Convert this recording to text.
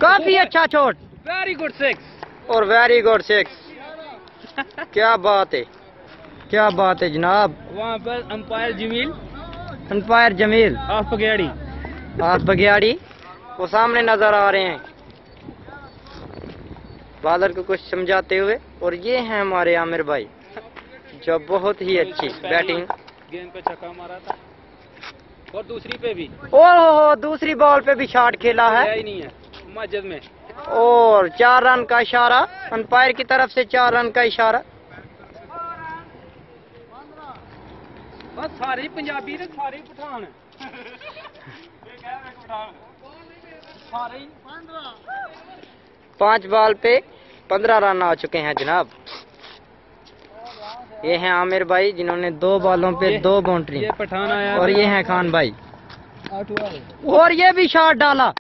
काफी अच्छा shot, very good 6 और वेरी गुड 6। क्या बात है, क्या बात है जनाब। वहाँ पर umpire Jameel, umpire Jameel of बगियाड़ी, आप बगियाड़ी वो सामने नजर आ रहे हैं बादल को कुछ समझाते हुए। और ये हैं हमारे आमिर भाई जो बहुत ही अच्छी बैटिंग, गेंद पे छक्का मारा था और दूसरी पे भी, ओहो दूसरी बॉल पे भी शॉट खेला है ही नहीं है मस्जिद में। और 4 रन का इशारा अंपायर की तरफ से, 4 रन का इशारा। बस सारे पंजाबी ने सारे पठान सारे 5 बॉल पे 15 रन आ चुके हैं जनाब। ये हैं आमिर भाई जिन्होंने 2 बॉलों पे 2 बाउंड्री, ये पठान आया और ये हैं खान भाई, और ये भी शॉट डाला।